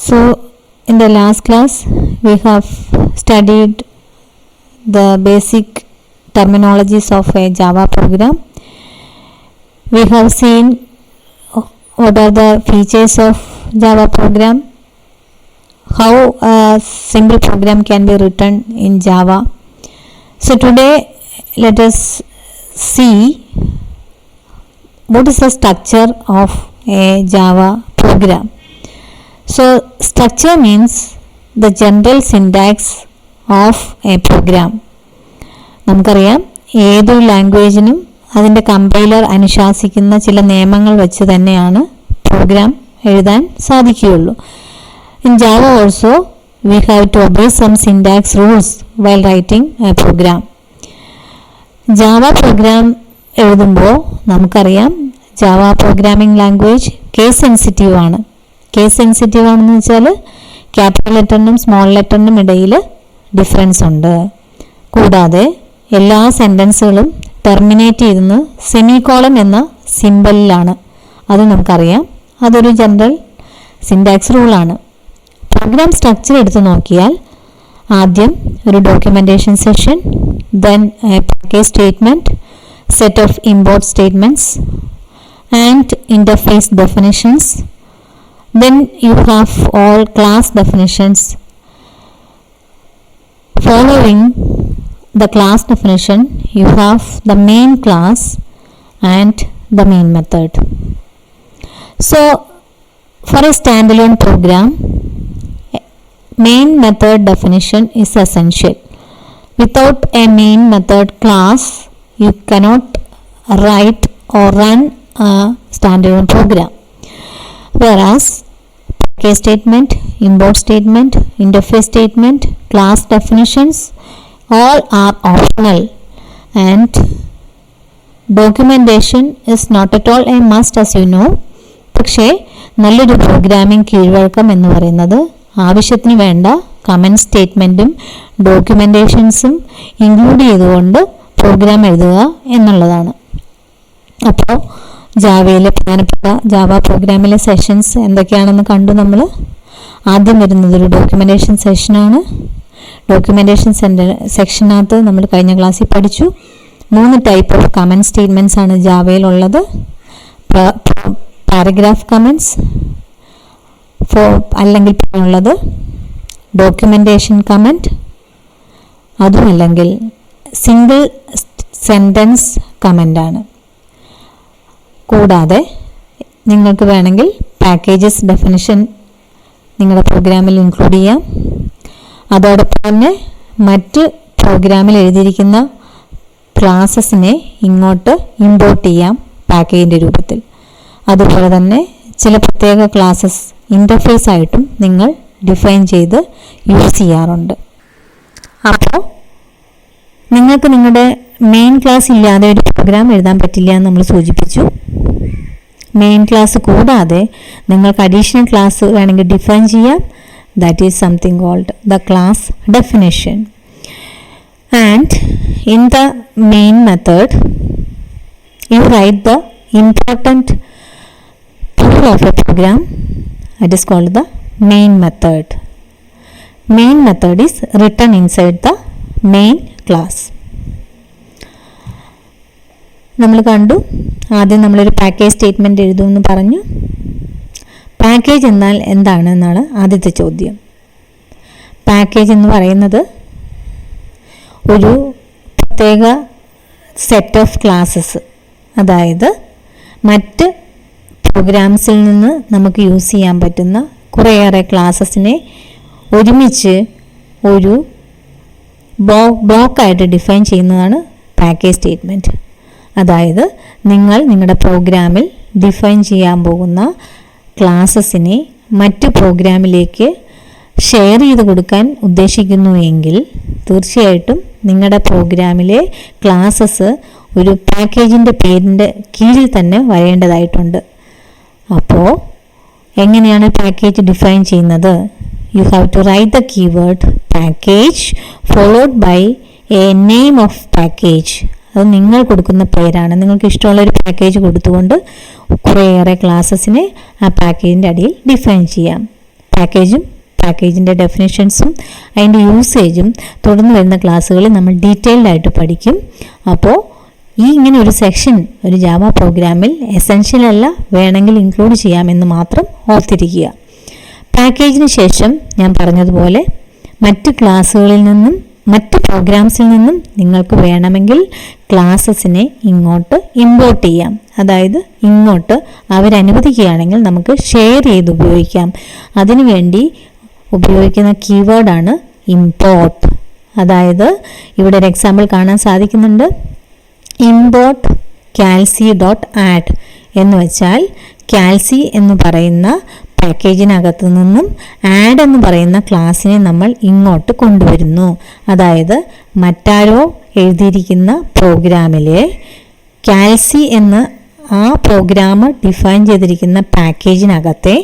So in the last class we have studied the basic terminologies of a Java program. We have seen what are the features of Java program, how a simple program can be written in Java. So today let us see what is the structure of a Java program. So structure means the general syntax of a program. നമുക്കറിയാം ഏതൊരു ലാംഗ്വേജിനും അതിൻ്റെ compiler അനുശാസിക്കുന്ന ചില നിയമങ്ങൾ വെച്ച് തന്നെയാണ് programme എഴുതാൻ സാധിക്കുകയുള്ളൂ. In Java also we have to obey some syntax rules while writing a program. Java program എഴുതുമ്പോൾ നമുക്കറിയാം Java programming language case sensitive ആണ്. കേസ് സെൻസിറ്റീവ് ആണെന്ന് വെച്ചാൽ ക്യാപിറ്റൽ ലെറ്ററിനും സ്മോൾ ലെറ്ററിനും ഇടയിൽ ഡിഫറൻസ് ഉണ്ട്. കൂടാതെ എല്ലാ സെൻറ്റൻസുകളും ടെർമിനേറ്റ് ചെയ്യുന്നത് സെമികോളൻ എന്ന സിമ്പലിലാണ്. അത് നമുക്കറിയാം, അതൊരു ജനറൽ സിൻടാക്സ് റൂളാണ്. പ്രോഗ്രാം സ്ട്രക്ചർ എടുത്ത് നോക്കിയാൽ ആദ്യം ഒരു documentation session, then package statement, set of import statements and interface definitions. Then you have all class definitions. Following the class definition you have the main class and the main method. So for a standalone program, main method definition is essential. Without a main method class you cannot write or run a standalone program. Whereas package statement, import statement, interface statement, class definitions all are optional and documentation is not at all a must, as you know. പക്ഷേ നല്ലൊരു programming കീഴ്വഴക്കം എന്ന് പറയുന്നത് ആവശ്യത്തിന് വേണ്ട comment സ്റ്റേറ്റ്മെൻറ്റും ഡോക്യുമെൻറ്റേഷൻസും include ചെയ്തുകൊണ്ട് programme എഴുതുക എന്നുള്ളതാണ്. അപ്പോൾ ജാവയിലെ പ്രധാനപ്പെട്ട ജാവ പ്രോഗ്രാമിലെ സെഷൻസ് എന്തൊക്കെയാണെന്ന് കണ്ടു. നമ്മൾ ആദ്യം വരുന്നത് ഒരു ഡോക്യുമെൻറ്റേഷൻ സെഷനാണ്. ഡോക്യുമെൻറ്റേഷൻ സെക്ഷനകത്ത് നമ്മൾ കഴിഞ്ഞ ക്ലാസ്സിൽ പഠിച്ചു 3 ടൈപ്പ് ഓഫ് കമൻറ്റ് സ്റ്റേറ്റ്മെൻറ്റ്സ് ആണ് ജാവയിലുള്ളത്. പാരഗ്രാഫ് കമൻറ്റ്സ്, അല്ലെങ്കിൽ ഉള്ളത് ഡോക്യുമെൻറ്റേഷൻ കമൻറ്റ്, അതുമല്ലെങ്കിൽ സിംഗിൾ സെൻറ്റൻസ് കമൻ്റാണ്. കൂടാതെ നിങ്ങൾക്ക് വേണമെങ്കിൽ പാക്കേജസ് ഡെഫിനിഷൻ നിങ്ങളുടെ പ്രോഗ്രാമിൽ ഇൻക്ലൂഡ് ചെയ്യാം. അതോടൊപ്പം തന്നെ മറ്റ് പ്രോഗ്രാമിൽ എഴുതിയിരിക്കുന്ന ക്ലാസസിനെ ഇങ്ങോട്ട് ഇമ്പോർട്ട് ചെയ്യാം പാക്കേജിൻ്റെ രൂപത്തിൽ. അതുപോലെ തന്നെ ചില പ്രത്യേക ക്ലാസസ് ഇൻ്റർഫേസ് ആയിട്ടും നിങ്ങൾ ഡിഫൈൻ ചെയ്ത് യൂസ് ചെയ്യാറുണ്ട്. അപ്പോൾ നിങ്ങൾക്ക് നിങ്ങളുടെ മെയിൻ ക്ലാസ് ഇല്ലാതെ ഒരു പ്രോഗ്രാം എഴുതാൻ പറ്റില്ല എന്ന് നമ്മൾ സൂചിപ്പിച്ചു. മെയിൻ ക്ലാസ് കൂടാതെ നിങ്ങൾക്ക് അഡീഷണൽ ക്ലാസ് വേണമെങ്കിൽ ഡിഫൈൻ ചെയ്യാം. That is something called the class definition. And in the main method you write the important tool of a program. That is called the main method. Main method is written inside the main class. നമ്മൾ കണ്ടു, ആദ്യം നമ്മളൊരു package statement എഴുതുമെന്ന് പറഞ്ഞു. Package എന്നാൽ എന്താണ് എന്നാണ് ആദ്യത്തെ ചോദ്യം. പാക്കേജ് എന്ന് പറയുന്നത് ഒരു പ്രത്യേക സെറ്റ് ഓഫ് ക്ലാസസ്, അതായത് മറ്റ് പ്രോഗ്രാംസിൽ നിന്ന് നമുക്ക് യൂസ് ചെയ്യാൻ പറ്റുന്ന കുറേയേറെ ക്ലാസസിനെ ഒരുമിച്ച് ഒരു ബ്ലോക്കായിട്ട് ഡിഫൈൻ ചെയ്യുന്നതാണ് പാക്കേജ് സ്റ്റേറ്റ്മെൻറ്റ്. അതായത് നിങ്ങൾ നിങ്ങളുടെ പ്രോഗ്രാമിൽ ഡിഫൈൻ ചെയ്യാൻ പോകുന്ന ക്ലാസസിനെ മറ്റ് പ്രോഗ്രാമിലേക്ക് ഷെയർ ചെയ്ത് കൊടുക്കാൻ ഉദ്ദേശിക്കുന്നു എങ്കിൽ തീർച്ചയായിട്ടും നിങ്ങളുടെ പ്രോഗ്രാമിലെ ക്ലാസസ് ഒരു പാക്കേജിൻ്റെ പേരിൻ്റെ കീഴിൽ തന്നെ വരേണ്ടതായിട്ടുണ്ട്. അപ്പോൾ എങ്ങനെയാണ് പാക്കേജ് ഡിഫൈൻ ചെയ്യുന്നത്? You have to write the keyword package followed by a name of package. അത് നിങ്ങൾ കൊടുക്കുന്ന പേരാണ്. നിങ്ങൾക്ക് ഇഷ്ടമുള്ളൊരു പാക്കേജ് കൊടുത്തുകൊണ്ട് കുറേയേറെ ക്ലാസസിനെ ആ പാക്കേജിൻ്റെ അടിയിൽ ഡിഫൈൻ ചെയ്യാം. പാക്കേജിൻ്റെ ഡെഫിനിഷൻസും അതിൻ്റെ യൂസേജും തുടർന്ന് വരുന്ന ക്ലാസ്സുകളിൽ നമ്മൾ ഡീറ്റെയിൽഡ് ആയിട്ട് പഠിക്കും. അപ്പോൾ ഇങ്ങനെ ഒരു സെക്ഷൻ ഒരു ജാവ പ്രോഗ്രാമിൽ എസെൻഷ്യൽ അല്ല, വേണമെങ്കിൽ ഇൻക്ലൂഡ് ചെയ്യാമെന്ന് മാത്രം ഓർത്തിരിക്കുക. പാക്കേജിന് ശേഷം ഞാൻ പറഞ്ഞതുപോലെ മറ്റ് ക്ലാസ്സുകളിൽ നിന്നും മറ്റ് പ്രോഗ്രാംസിൽ നിന്നും നിങ്ങൾക്ക് വേണമെങ്കിൽ ക്ലാസ്സസിനെ ഇങ്ങോട്ട് ഇമ്പോർട്ട് ചെയ്യാം. അതായത് ഇങ്ങോട്ട് അവരനുവദിക്കുകയാണെങ്കിൽ നമുക്ക് ഷെയർ ചെയ്ത് ഉപയോഗിക്കാം. അതിനുവേണ്ടി ഉപയോഗിക്കുന്ന കീവേഡാണ് ഇമ്പോർട്ട്. അതായത് ഇവിടെ ഒരു എക്സാമ്പിൾ കാണാൻ സാധിക്കുന്നുണ്ട്. ഇമ്പോർട്ട് calc.add എന്ന് വെച്ചാൽ calc എന്ന് പറയുന്ന പാക്കേജിനകത്ത് നിന്നും ആഡ് എന്ന് പറയുന്ന ക്ലാസ്സിനെ നമ്മൾ ഇങ്ങോട്ട് കൊണ്ടുവരുന്നു. അതായത് മറ്റാരോ എഴുതിയിരിക്കുന്ന പ്രോഗ്രാമിലെ calc എന്ന് ആ പ്രോഗ്രാമർ ഡിഫൈൻ ചെയ്തിരിക്കുന്ന പാക്കേജിനകത്തെ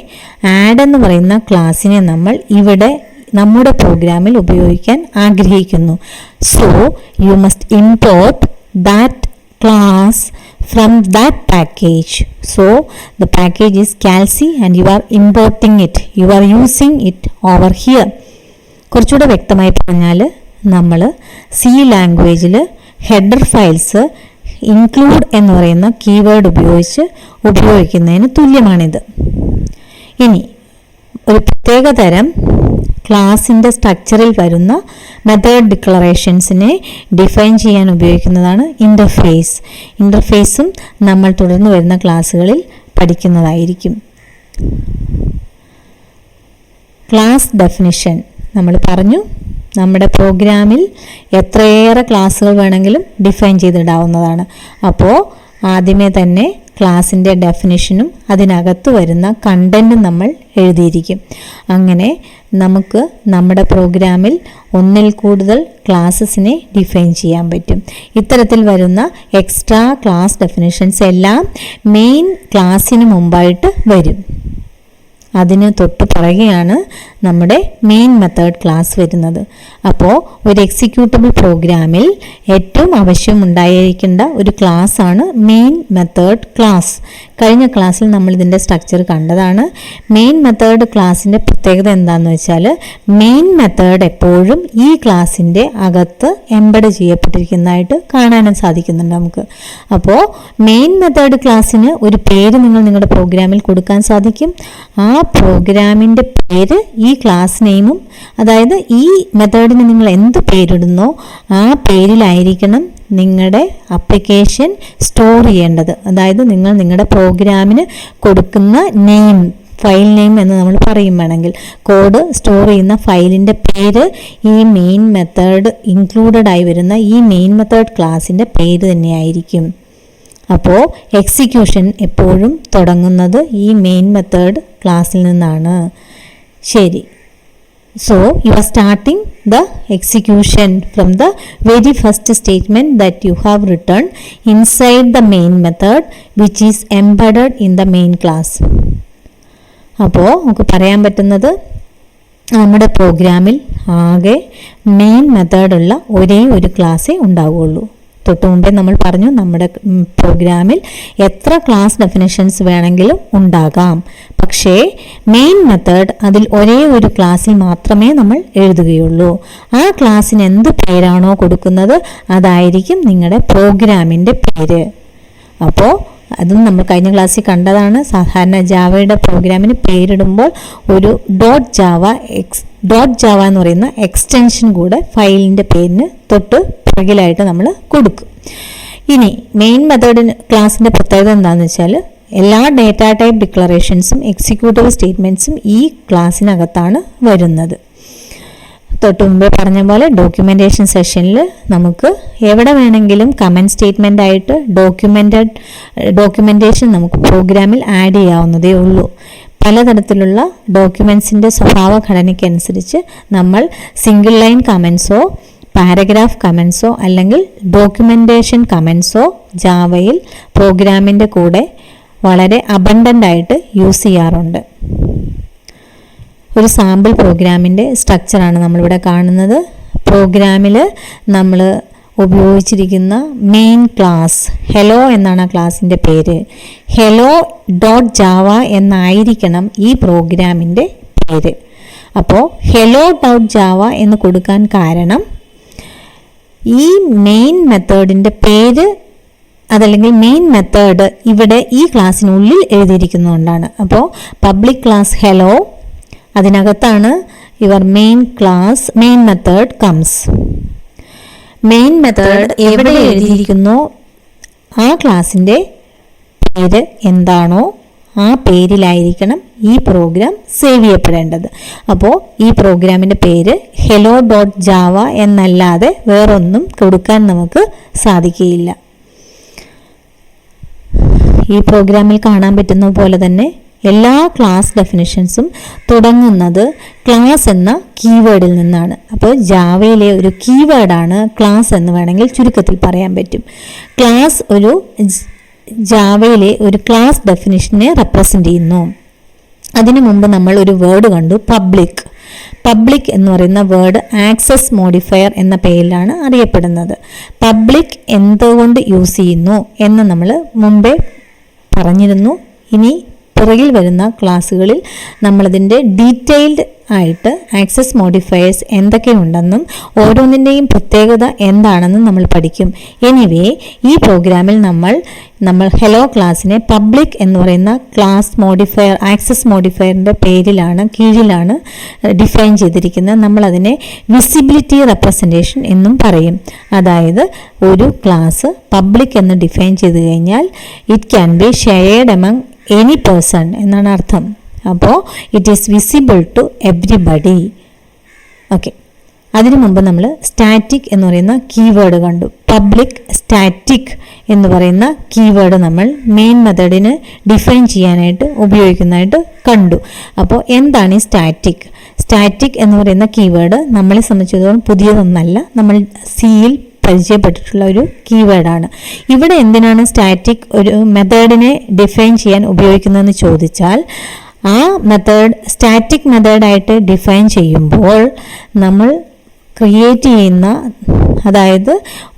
ആഡ് എന്ന് പറയുന്ന ക്ലാസ്സിനെ നമ്മൾ ഇവിടെ നമ്മുടെ പ്രോഗ്രാമിൽ ഉപയോഗിക്കാൻ ആഗ്രഹിക്കുന്നു. So you must import that class from that package. So the package is calc and you are importing it, you are using it over here. കുറച്ചുകൂടെ വ്യക്തമായി പറഞ്ഞാൽ നമ്മൾ സി ലാംഗ്വേജിൽ ഹെഡർ ഫയൽസ് ഇൻക്ലൂഡ് എന്ന് പറയുന്ന കീവേഡ് ഉപയോഗിക്കുന്നതിന് തുല്യമാണിത്. ഇനി ഒരു പ്രത്യേക തരം ക്ലാസിൻ്റെ സ്ട്രക്ചറിൽ വരുന്ന മെത്തേഡ് ഡിക്ലറേഷൻസിനെ ഡിഫൈൻ ചെയ്യാൻ ഉപയോഗിക്കുന്നതാണ് ഇൻ്റർഫേസും നമ്മൾ തുടർന്ന് വരുന്ന ക്ലാസ്സുകളിൽ പഠിക്കുന്നതായിരിക്കും. ക്ലാസ് ഡെഫിനിഷൻ നമ്മൾ പറഞ്ഞു. നമ്മുടെ പ്രോഗ്രാമിൽ എത്രയേറെ ക്ലാസ്സുകൾ വേണമെങ്കിലും ഡിഫൈൻ ചെയ്തിടാവുന്നതാണ്. അപ്പോൾ ആദ്യമേ തന്നെ ക്ലാസിൻ്റെ ഡെഫിനിഷനും അതിനകത്ത് വരുന്ന കണ്ടൻറ്റും നമ്മൾ എഴുതിയിരിക്കും. അങ്ങനെ നമുക്ക് നമ്മുടെ പ്രോഗ്രാമിൽ ഒന്നിൽ കൂടുതൽ ക്ലാസ്സസിനെ ഡിഫൈൻ ചെയ്യാൻ പറ്റും. ഇത്തരത്തിൽ വരുന്ന എക്സ്ട്രാ ക്ലാസ് ഡെഫിനിഷൻസ് എല്ലാം മെയിൻ ക്ലാസ്സിന് മുമ്പായിട്ട് വരും. അതിന് തൊട്ട് പുറകെയാണ് നമ്മുടെ മെയിൻ മെത്തേഡ് ക്ലാസ് വരുന്നത്. അപ്പോൾ ഒരു എക്സിക്യൂട്ടബിൾ പ്രോഗ്രാമിൽ ഏറ്റവും ആവശ്യമുണ്ടായിരിക്കേണ്ട ഒരു ക്ലാസ്സാണ് മെയിൻ മെത്തേഡ് ക്ലാസ്. കഴിഞ്ഞ ക്ലാസ്സിൽ നമ്മൾ ഇതിൻ്റെ സ്ട്രക്ചർ കണ്ടതാണ്. മെയിൻ മെത്തേഡ് ക്ലാസ്സിൻ്റെ പ്രത്യേകത എന്താണെന്ന് വെച്ചാൽ മെയിൻ മെത്തേഡ് എപ്പോഴും ഈ ക്ലാസ്സിൻ്റെ അകത്ത് എംബഡ് ചെയ്യപ്പെട്ടിരിക്കുന്നതായിട്ട് കാണാനും സാധിക്കുന്നുണ്ട് നമുക്ക്. അപ്പോൾ മെയിൻ മെത്തേഡ് ക്ലാസ്സിന് ഒരു പേര് നിങ്ങളുടെ പ്രോഗ്രാമിൽ കൊടുക്കാൻ സാധിക്കും. ആ പ്രോഗ്രാമിൻ്റെ പേര് ഈ ക്ലാസ് നെയിമും, അതായത് ഈ മെത്തേഡിന് നിങ്ങൾ എന്ത് പേരിടുന്നോ ആ പേരിലായിരിക്കണം നിങ്ങളുടെ ആപ്ലിക്കേഷൻ സ്റ്റോർ ചെയ്യേണ്ടത്. അതായത് നിങ്ങൾ നിങ്ങളുടെ പ്രോഗ്രാമിന് കൊടുക്കുന്ന നെയിം, ഫയൽ നെയിം എന്ന് നമ്മൾ പറയും വേണമെങ്കിൽ, കോഡ് സ്റ്റോർ ചെയ്യുന്ന ഫയലിൻ്റെ പേര് ഈ മെയിൻ മെത്തേഡ് ഇൻക്ലൂഡഡ് ആയി വരുന്ന ഈ മെയിൻ മെത്തേഡ് ക്ലാസ്സിൻ്റെ പേര് തന്നെയായിരിക്കും. അപ്പോൾ എക്സിക്യൂഷൻ എപ്പോഴും തുടങ്ങുന്നത് ഈ മെയിൻ മെത്തേഡ് ക്ലാസ്സിൽ നിന്നാണ്. ശരി, so you are starting the execution from the very first statement that you have written inside the main method which is embedded in the main class. അപ്പോൾ നമുക്ക് പറയാൻ പറ്റുന്നത് നമ്മുടെ പ്രോഗ്രാമിൽ ആകെ മെയിൻ മെത്തേഡുള്ള ഒരേ ഒരു ക്ലാസ്സേ ഉണ്ടാവുകയുള്ളൂ. തൊട്ട് മുമ്പേ നമ്മൾ പറഞ്ഞു നമ്മുടെ പ്രോഗ്രാമിൽ എത്ര ക്ലാസ് ഡെഫിനിഷൻസ് വേണമെങ്കിലും ഉണ്ടാകാം. പക്ഷേ മെയിൻ മെത്തേഡ് അതിൽ ഒരേ ഒരു ക്ലാസ്സിൽ മാത്രമേ നമ്മൾ എഴുതുകയുള്ളൂ. ആ ക്ലാസ്സിന് എന്ത് പേരാണോ കൊടുക്കുന്നത് അതായിരിക്കും നിങ്ങളുടെ പ്രോഗ്രാമിൻ്റെ പേര്. അപ്പോൾ അതും നമ്മൾ കഴിഞ്ഞ ക്ലാസ്സിൽ കണ്ടതാണ്. സാധാരണ ജാവയുടെ പ്രോഗ്രാമിന് പേരിടുമ്പോൾ ഒരു ഡോട്ട് ജാവ എന്ന് പറയുന്ന എക്സ്റ്റൻഷൻ കൂടെ ഫയലിൻ്റെ പേരിന് തൊട്ട് പുറകിലായിട്ട് നമ്മൾ കൊടുക്കും. ഇനി മെയിൻ മെത്തേഡിന് ക്ലാസ്സിൻ്റെ പ്രത്യേകത എന്താണെന്ന് വെച്ചാൽ എല്ലാ ഡേറ്റ ടൈപ്പ് ഡിക്ലറേഷൻസും എക്സിക്യൂട്ടീവ് സ്റ്റേറ്റ്മെൻറ്റ്സും ഈ ക്ലാസ്സിനകത്താണ് വരുന്നത്. തൊട്ട് മുമ്പേ പറഞ്ഞ പോലെ ഡോക്യുമെൻറ്റേഷൻ സെഷനിൽ നമുക്ക് എവിടെ വേണമെങ്കിലും കമൻറ്റ് സ്റ്റേറ്റ്മെൻ്റ് ആയിട്ട് ഡോക്യുമെൻറ്റേഷൻ നമുക്ക് പ്രോഗ്രാമിൽ ആഡ് ചെയ്യാവുന്നതേ ഉള്ളൂ. പലതരത്തിലുള്ള ഡോക്യുമെൻസിൻ്റെ സ്വഭാവഘടനയ്ക്കനുസരിച്ച് നമ്മൾ സിംഗിൾ ലൈൻ കമൻസോ പാരഗ്രാഫ് കമൻസോ അല്ലെങ്കിൽ ഡോക്യുമെൻറ്റേഷൻ കമൻസോ ജാവയിൽ പ്രോഗ്രാമിൻ്റെ കൂടെ വളരെ അബണ്ടൻ്റ് ആയിട്ട് യൂസ് ചെയ്യാറുണ്ട്. ഒരു സാമ്പിൾ പ്രോഗ്രാമിൻ്റെ സ്ട്രക്ചറാണ് നമ്മളിവിടെ കാണുന്നത്. പ്രോഗ്രാമിൽ നമ്മൾ ഉപയോഗിച്ചിരിക്കുന്ന മെയിൻ ക്ലാസ് ഹെലോ എന്നാണ് ആ ക്ലാസ്സിൻ്റെ പേര്. ഹെലോ ഡോട്ട് ജാവ എന്നായിരിക്കണം ഈ പ്രോഗ്രാമിൻ്റെ പേര്. അപ്പോൾ hello.java എന്ന് കൊടുക്കാൻ കാരണം ഈ മെയിൻ മെത്തേഡിൻ്റെ പേര് അതല്ലെങ്കിൽ മെയിൻ മെത്തേഡ് ഇവിടെ ഈ ക്ലാസ്സിനുള്ളിൽ എഴുതിയിരിക്കുന്നതുകൊണ്ടാണ്. അപ്പോൾ പബ്ലിക് ക്ലാസ് ഹെലോ, അതിനകത്താണ് your main method comes. Main method എവിടെ എഴുതിയിരിക്കുന്നോ ആ ക്ലാസ്സിൻ്റെ പേര് എന്താണോ ആ പേരിലായിരിക്കണം ഈ പ്രോഗ്രാം സേവ് ചെയ്യപ്പെടേണ്ടത്. അപ്പോൾ ഈ പ്രോഗ്രാമിൻ്റെ പേര് hello.java എന്നല്ലാതെ വേറൊന്നും കൊടുക്കാൻ നമുക്ക് സാധിക്കുകയില്ല. ഈ പ്രോഗ്രാമിൽ കാണാൻ പറ്റുന്ന പോലെ തന്നെ എല്ലാ ക്ലാസ് ഡെഫിനിഷൻസും തുടങ്ങുന്നത് ക്ലാസ് എന്ന കീവേഡിൽ നിന്നാണ്. അപ്പോൾ ജാവയിലെ ഒരു കീവേഡാണ് ക്ലാസ് എന്ന് വേണമെങ്കിൽ ചുരുക്കത്തിൽ പറയാൻ പറ്റും. ക്ലാസ് ജാവയിലെ ഒരു ക്ലാസ് ഡെഫിനിഷനെ റെപ്രസെൻ്റ് ചെയ്യുന്നു. അതിനു മുമ്പ് നമ്മൾ ഒരു വേർഡ് കണ്ടു, പബ്ലിക് എന്ന് പറയുന്ന വേർഡ് ആക്സസ് മോഡിഫയർ എന്ന പേരിലാണ് അറിയപ്പെടുന്നത്. പബ്ലിക് എന്തുകൊണ്ട് യൂസ് ചെയ്യുന്നു എന്ന് നമ്മൾ മുമ്പേ പറഞ്ഞിരുന്നു. ഇനി പുറകിൽ വരുന്ന ക്ലാസ്സുകളിൽ നമ്മളതിൻ്റെ ഡീറ്റെയിൽഡ് ആയിട്ട് ആക്സസ് മോഡിഫയേഴ്സ് എന്തൊക്കെയുണ്ടെന്നും ഓരോന്നിൻ്റെയും പ്രത്യേകത എന്താണെന്നും നമ്മൾ പഠിക്കും. എനിവേ ഈ പ്രോഗ്രാമിൽ നമ്മൾ ഹെലോ ക്ലാസ്സിനെ പബ്ലിക് എന്ന് പറയുന്ന ആക്സസ് മോഡിഫയറിൻ്റെ കീഴിലാണ് ഡിഫൈൻ ചെയ്തിരിക്കുന്നത്. നമ്മളതിനെ വിസിബിലിറ്റി റെപ്രസെൻറ്റേഷൻ എന്നും പറയും. അതായത് ഒരു ക്ലാസ് പബ്ലിക് എന്ന് ഡിഫൈൻ ചെയ്ത് കഴിഞ്ഞാൽ it can be shared among any person എന്നാണ് അർത്ഥം. അപ്പോൾ it is visible to everybody. Okay, അതിനു മുമ്പ് നമ്മൾ സ്റ്റാറ്റിക് എന്ന് പറയുന്ന കീവേഡ് കണ്ടു. പബ്ലിക് സ്റ്റാറ്റിക് എന്ന് പറയുന്ന കീവേഡ് നമ്മൾ മെയിൻ മെത്തേഡിന് ഡിഫൈൻ ചെയ്യാനായിട്ട് ഉപയോഗിക്കുന്നതായിട്ട് കണ്ടു. അപ്പോൾ എന്താണ് ഈ സ്റ്റാറ്റിക് എന്ന് പറയുന്ന കീവേഡ് നമ്മളെ സംബന്ധിച്ചിടത്തോളം പുതിയതൊന്നല്ല, നമ്മൾ സിയിൽ പരിചയപ്പെട്ടിട്ടുള്ള ഒരു കീവേഡാണ്. ഇവിടെ എന്തിനാണ് സ്റ്റാറ്റിക് ഒരു മെത്തേഡിനെ ഡിഫൈൻ ചെയ്യാൻ ഉപയോഗിക്കുന്നതെന്ന് ചോദിച്ചാൽ, ആ മെത്തേഡ് സ്റ്റാറ്റിക് മെത്തേഡായിട്ട് ഡിഫൈൻ ചെയ്യുമ്പോൾ നമ്മൾ ക്രിയേറ്റ് ചെയ്യുന്ന, അതായത്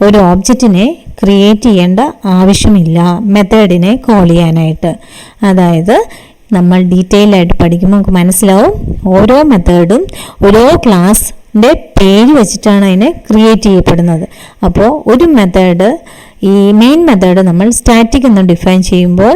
ഒരു ഓബ്ജക്റ്റിനെ ക്രിയേറ്റ് ചെയ്യേണ്ട ആവശ്യമില്ല മെത്തേഡിനെ കോൾ ചെയ്യാനായിട്ട്. അതായത് നമ്മൾ ഡീറ്റെയിൽ ആയിട്ട് പഠിക്കുമ്പോൾ നമുക്ക് മനസ്സിലാവും, ഓരോ മെത്തേഡും ഓരോ ക്ലാസ്സിൻ്റെ പേര് വെച്ചിട്ടാണ് അതിനെ ക്രിയേറ്റ് ചെയ്യപ്പെടുന്നത്. അപ്പോൾ ഒരു മെത്തേഡ്, ഈ മെയിൻ മെത്തേഡ് നമ്മൾ സ്റ്റാറ്റിക് എന്ന് ഡിഫൈൻ ചെയ്യുമ്പോൾ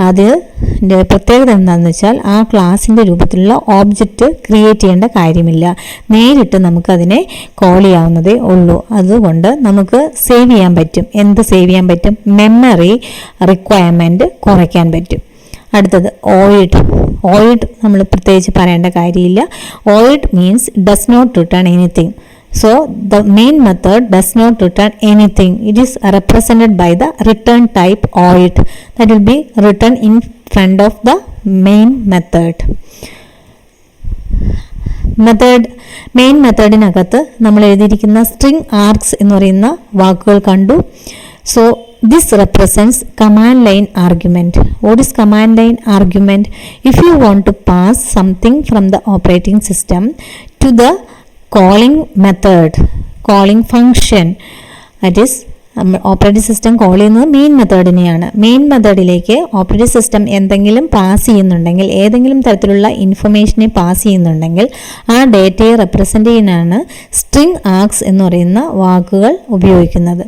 അതിൻ്റെ പ്രത്യേകത എന്താണെന്ന് വെച്ചാൽ ആ ക്ലാസ്സിൻ്റെ രൂപത്തിലുള്ള ഓബ്ജക്റ്റ് ക്രിയേറ്റ് ചെയ്യേണ്ട കാര്യമില്ല, നേരിട്ട് നമുക്കതിനെ കോൾ ചെയ്യാവുന്നതേ ഉള്ളൂ. അതുകൊണ്ട് നമുക്ക് സേവ് ചെയ്യാൻ പറ്റും. എന്ത് സേവ് ചെയ്യാൻ പറ്റും? മെമ്മറി റിക്വയർമെൻറ്റ് കുറയ്ക്കാൻ പറ്റും. അടുത്തത് ഓയിഡ് നമ്മൾ പ്രത്യേകിച്ച് പറയേണ്ട കാര്യമില്ല. Void means does not return anything. So the main method does not return anything. It is represented by the return type oid that will be written in front of the main method. Main മെത്തേഡിനകത്ത് നമ്മൾ എഴുതിയിരിക്കുന്ന string args എന്ന് പറയുന്ന വാക്കുകൾ കണ്ടു. So this represents command line argument. What is command line argument? If you want to pass something from the operating system to the calling function, that is operating system call ചെയ്യുന്നത് main മെത്തേഡിനെയാണ്. Main മെത്തേഡിലേക്ക് operating system എന്തെങ്കിലും pass ചെയ്യുന്നുണ്ടെങ്കിൽ, ഏതെങ്കിലും തരത്തിലുള്ള ഇൻഫർമേഷനെ pass ചെയ്യുന്നുണ്ടെങ്കിൽ ആ ഡേറ്റയെ represent ചെയ്യാനാണ് string args എന്ന് പറയുന്ന വാക്കുകൾ ഉപയോഗിക്കുന്നത്.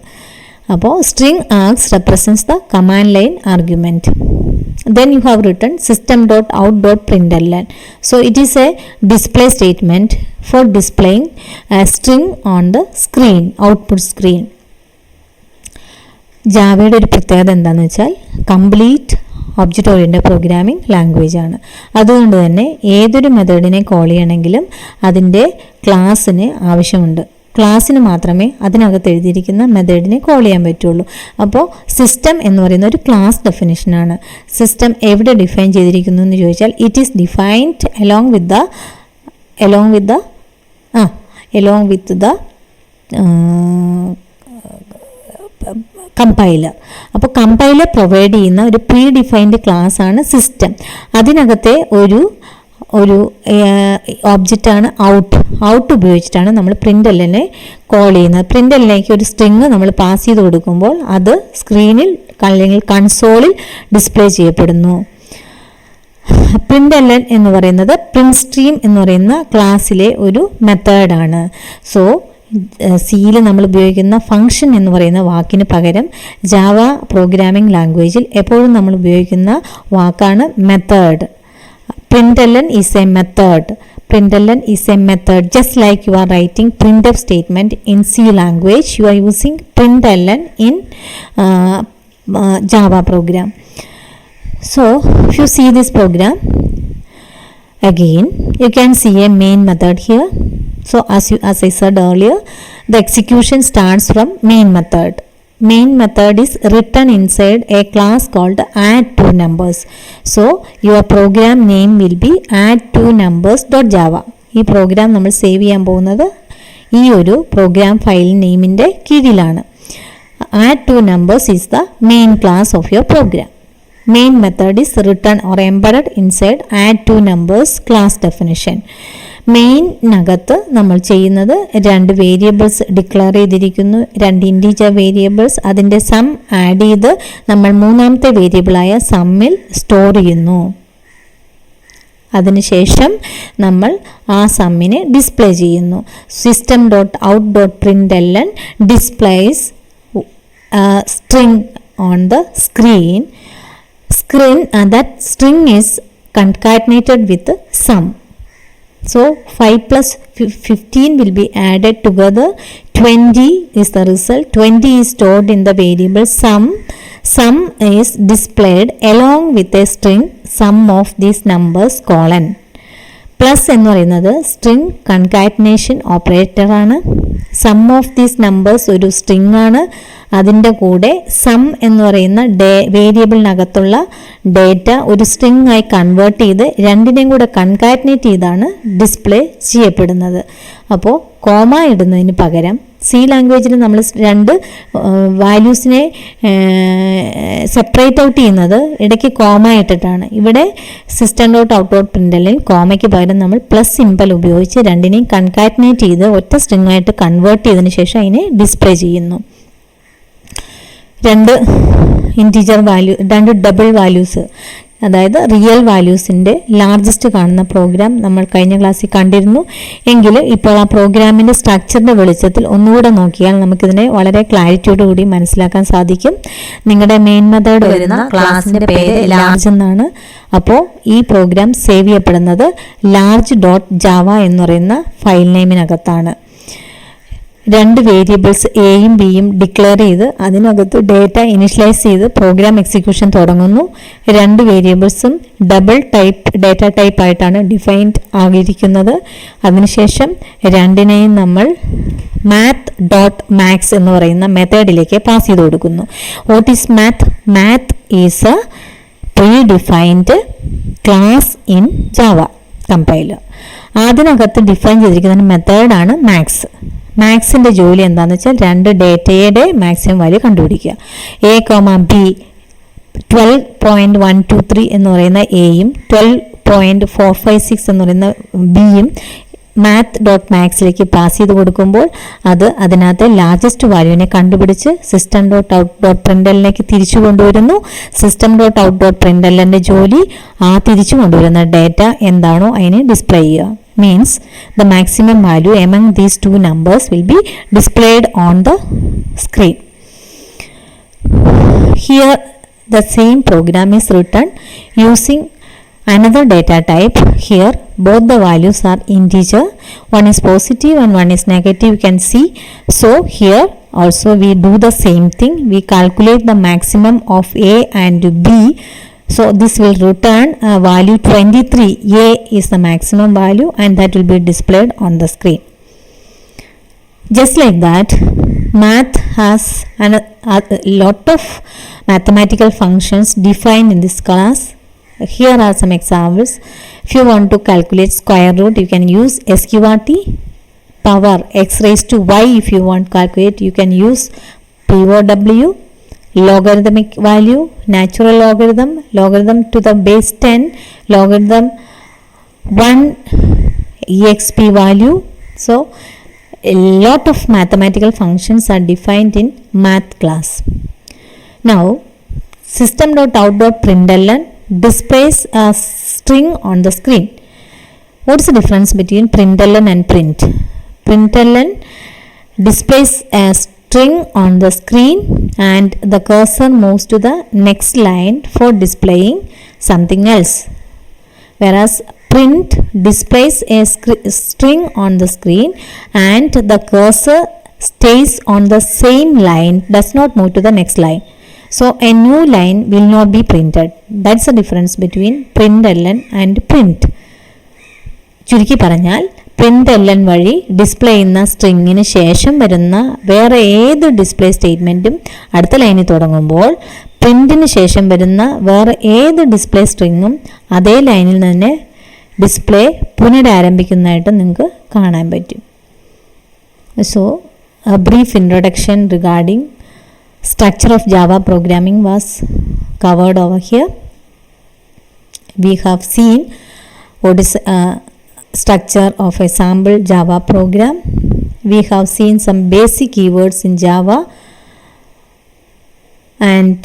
അപ്പോൾ string args represents the command line argument. Then you have written system.out.println. So it is a display statement for displaying a string on the screen, output screen. ജാവയുടെ ഒരു പ്രത്യേകത എന്താണെന്ന് വെച്ചാൽ complete object oriented programming language ആണ്. അതുകൊണ്ട് തന്നെ ഏതൊരു മെത്തേഡിനെ call ചെയ്യണമെങ്കിലും അതിൻ്റെ ക്ലാസ്സിന് ആവശ്യമുണ്ട്. ക്ലാസ്സിന് മാത്രമേ അതിനകത്ത് എഴുതിയിരിക്കുന്ന മെത്തേഡിനെ കോൾ ചെയ്യാൻ പറ്റുള്ളൂ. അപ്പോൾ സിസ്റ്റം എന്ന് പറയുന്ന ഒരു ക്ലാസ് ഡെഫിനിഷനാണ്. സിസ്റ്റം എവിടെ ഡിഫൈൻ ചെയ്തിരിക്കുന്നു എന്ന് ചോദിച്ചാൽ it is defined along with the compiler. അപ്പോൾ കമ്പൈലർ പ്രൊവൈഡ് ചെയ്യുന്ന ഒരു പ്രീ ഡിഫൈൻഡ് ക്ലാസ് ആണ് സിസ്റ്റം. അതിനകത്തെ ഒരു ഓബ്ജക്റ്റാണ് ഔട്ട് ഉപയോഗിച്ചിട്ടാണ് നമ്മൾ പ്രിൻ്റ്എല്ലിനെ കോൾ ചെയ്യുന്നത്. പ്രിൻ്റ്എല്ലിലേക്ക് ഒരു സ്ട്രിങ് നമ്മൾ പാസ് ചെയ്ത് കൊടുക്കുമ്പോൾ അത് സ്ക്രീനിൽ അല്ലെങ്കിൽ കൺസോളിൽ ഡിസ്പ്ലേ ചെയ്യപ്പെടുന്നു. println എന്ന് പറയുന്നത് print stream എന്ന് പറയുന്ന ക്ലാസ്സിലെ ഒരു മെത്തേഡാണ്. സോ സിയിൽ നമ്മൾ ഉപയോഗിക്കുന്ന ഫംഗ്ഷൻ എന്ന് പറയുന്ന വാക്കിന് പകരം ജാവ പ്രോഗ്രാമിംഗ് ലാംഗ്വേജിൽ എപ്പോഴും നമ്മൾ ഉപയോഗിക്കുന്ന വാക്കാണ് method. println is a method. println is a method. Just like you are writing printf statement in C language, you are using println in Java program. So if you see this program again, you can see a main method here. So as I said earlier, the execution starts from main method. Main method is written inside a class called add2numbers. So your program name will be add2numbers.java. ഈ programme നമ്മൾ save ചെയ്യാൻ പോകുന്നത് ഈ ഒരു programme file നെയിമിൻ്റെ കീഴിലാണ്. add2numbers is the main class of your program. Main method is written or embedded inside add2numbers class definition. മെയിനകത്ത് നമ്മൾ ചെയ്യുന്നത് 2 variables declare ചെയ്തിരിക്കുന്നു, 2 ഇൻറ്റീജർ വേരിയബിൾസ്. അതിൻ്റെ സം ആഡ് ചെയ്ത് നമ്മൾ മൂന്നാമത്തെ വേരിയബിളായ സമ്മിൽ സ്റ്റോർ ചെയ്യുന്നു. അതിനുശേഷം നമ്മൾ ആ സമ്മിനെ ഡിസ്പ്ലേ ചെയ്യുന്നു. system.out.println displays string on the screen. That string is concatenated with sum. So 5 plus 15 will be added together. 20 is the result. 20 is stored in the variable sum. Sum is displayed along with a string sum of these numbers colon. Plus എന്ന് പറയുന്നത് string concatenation operator ആണ്. Some of these numbers ഒരു string ആണ്. അതിൻ്റെ കൂടെ some എന്ന് പറയുന്ന വേരിയബിളിനകത്തുള്ള data ഒരു സ്ട്രിംഗ് ആയി കൺവേർട്ട് ചെയ്ത് രണ്ടിനെയും കൂടെ കൺകാറ്റനേറ്റ് ചെയ്താണ് ഡിസ്പ്ലേ ചെയ്യപ്പെടുന്നത്. അപ്പോൾ കോമ ഇടുന്നതിന് പകരം സി ലാംഗ്വേജിൽ നമ്മൾ 2 വാല്യൂസിനെ സെപ്പറേറ്റ് ഔട്ട് ചെയ്യുന്നത് ഇടയ്ക്ക് കോമ ഇട്ടിട്ടാണ്. ഇവിടെ system.out.println കോമയ്ക്ക് പകരം നമ്മൾ പ്ലസ് സിമ്പൽ ഉപയോഗിച്ച് രണ്ടിനെയും കൺകാറ്റനേറ്റ് ചെയ്ത് ഒറ്റ സ്ട്രിംഗ് ആയിട്ട് കൺവേർട്ട് ചെയ്തതിന് ശേഷം അതിനെ ഡിസ്പ്ലേ ചെയ്യുന്നു. 2 ഇൻറ്റീജർ വാല്യൂ, 2 ഡബിൾ വാല്യൂസ്, അതായത് റിയൽ വാല്യൂസിൻ്റെ ലാർജസ്റ്റ് കാണുന്ന പ്രോഗ്രാം നമ്മൾ കഴിഞ്ഞ ക്ലാസ്സിൽ കണ്ടിരുന്നു. എങ്കിലും ഇപ്പോൾ ആ പ്രോഗ്രാമിൻ്റെ സ്ട്രക്ചറിൻ്റെ വെളിച്ചത്തിൽ ഒന്നുകൂടെ നോക്കിയാൽ നമുക്കിതിനെ വളരെ ക്ലാരിറ്റിയോടുകൂടി മനസ്സിലാക്കാൻ സാധിക്കും. നിങ്ങളുടെ മെയിൻ മെത്തേഡ് വരുന്ന ക്ലാസിൻ്റെ പേര് ലാർജ് എന്നാണ്. അപ്പോൾ ഈ പ്രോഗ്രാം സേവ് ചെയ്യപ്പെടുന്നത് large.java എന്ന് പറയുന്ന ഫയൽ നെയിമിനകത്താണ്. 2 വേരിയബിൾസ് എയും ബിയും ഡിക്ലെയർ ചെയ്ത് അതിനകത്ത് ഡേറ്റ ഇനിഷ്യലൈസ് ചെയ്ത് പ്രോഗ്രാം എക്സിക്യൂഷൻ തുടങ്ങുന്നു. 2 വേരിയബിൾസും ഡബിൾ ടൈപ്പ് ഡേറ്റ ടൈപ്പ് ആയിട്ടാണ് ഡിഫൈൻഡ് ആകിയിരിക്കുന്നത്. അതിനുശേഷം രണ്ടിനെയും നമ്മൾ math.max എന്ന് പറയുന്ന മെത്തേഡിലേക്ക് പാസ് ചെയ്ത് കൊടുക്കുന്നു. What is math? Math is A pre defined class in Java compiler. അതിനകത്ത് ഡിഫൈൻ ചെയ്തിരിക്കുന്ന മെത്തേഡാണ് മാക്സ്. മാക്സിൻ്റെ ജോലി എന്താണെന്ന് വെച്ചാൽ 2 ഡേറ്റയുടെ മാക്സിമം വാല്യൂ കണ്ടുപിടിക്കുക. എ കോമ ബി 12.123 എന്ന് പറയുന്ന എയും 12.456 എന്ന് പറയുന്ന ബിയും math.max പാസ് ചെയ്ത് കൊടുക്കുമ്പോൾ അത് അതിനകത്ത് ലാർജസ്റ്റ് വാല്യൂവിനെ കണ്ടുപിടിച്ച് system.out.printlnലേക്ക് തിരിച്ചു കൊണ്ടുവരുന്നു. system.out.printlnന്റെ ജോലി ആ തിരിച്ചു കൊണ്ടുവരുന്ന ഡേറ്റ എന്താണോ അതിനെ ഡിസ്പ്ലേ ചെയ്യുക. Means the maximum value among these 2 numbers will be displayed on the screen. Here the same program is written using another data type. Here both the values are integer, one is positive and one is negative, you can see. So here also we do the same thing, we calculate the maximum of A and B. So this will return value 23. A is the maximum value and that will be displayed on the screen. Just like that, math has a lot of mathematical functions defined in this class. Here are some examples. If you want to calculate square root, you can use sqrt. Power x raised to y, if you want to calculate, you can use POW. Logarithmic value, natural logarithm, logarithm to the base 10, logarithm 1 exp value. So a lot of mathematical functions are defined in math class. Now system.out.println displays a string on the screen. What is the difference between println and print? Println displays a string on the screen and the cursor moves to the next line for displaying something else. Whereas print displays a string on the screen and the cursor stays on the same line, does not move to the next line. So a new line will not be printed. That's the difference between println and print. ചുരുക്കി പറഞ്ഞാൽ println വഴി display ചെയ്യുന്ന സ്ട്രിങ്ങിന് ശേഷം വരുന്ന വേറെ ഏത് display സ്റ്റേറ്റ്മെൻറ്റും അടുത്ത ലൈനിൽ തുടങ്ങുമ്പോൾ പ്രിൻറ്റിന് ശേഷം വരുന്ന വേറെ ഏത് ഡിസ്പ്ലേ സ്ട്രിങ്ങും അതേ ലൈനിൽ തന്നെ ഡിസ്പ്ലേ പുനരാരംഭിക്കുന്നതായിട്ട് നിങ്ങൾക്ക് കാണാൻ പറ്റും. So a brief introduction regarding structure of Java programming was covered over here. We have seen what is structure of a sample Java program. We have seen some basic keywords in Java and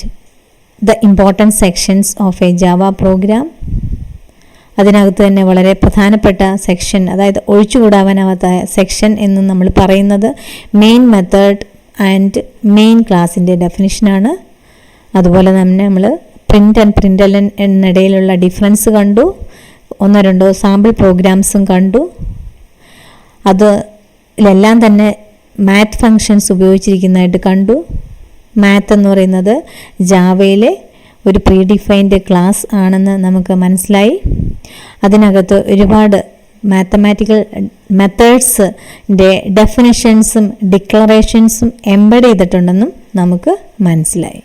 the important sections of a Java program. അതിനകത്ത് തന്നെ വളരെ പ്രധാനപ്പെട്ട section, അതായത് ഒഴിച്ചുകൂടാവാനാവാത്ത section എന്ന് നമ്മൾ പറയുന്നത് main method and main ക്ലാസിൻ്റെ ഡെഫിനിഷനാണ്. അതുപോലെ തന്നെ നമ്മൾ പ്രിൻ്റ് ആൻഡ് പ്രിൻ്റ്ലൻ എന്നിടയിലുള്ള ഡിഫറൻസ് കണ്ടു. 1-2 സാമ്പിൾ പ്രോഗ്രാംസും കണ്ടു. അതിലെല്ലാം തന്നെ മാത്ത് ഫങ്ഷൻസ് ഉപയോഗിച്ചിരിക്കുന്നതായിട്ട് കണ്ടു. മാത്ത് എന്ന് പറയുന്നത് ജാവയിലെ ഒരു പ്രീ ഡിഫൈൻഡ് ക്ലാസ് ആണെന്ന് നമുക്ക് മനസ്സിലായി. അതിനകത്ത് ഒരുപാട് മാത്തമാറ്റിക്കൽ മെത്തേഡ്സിൻ്റെ ഡെഫിനിഷൻസും ഡിക്ലറേഷൻസും എംബഡ് ചെയ്തിട്ടുണ്ടെന്നും നമുക്ക് മനസ്സിലായി.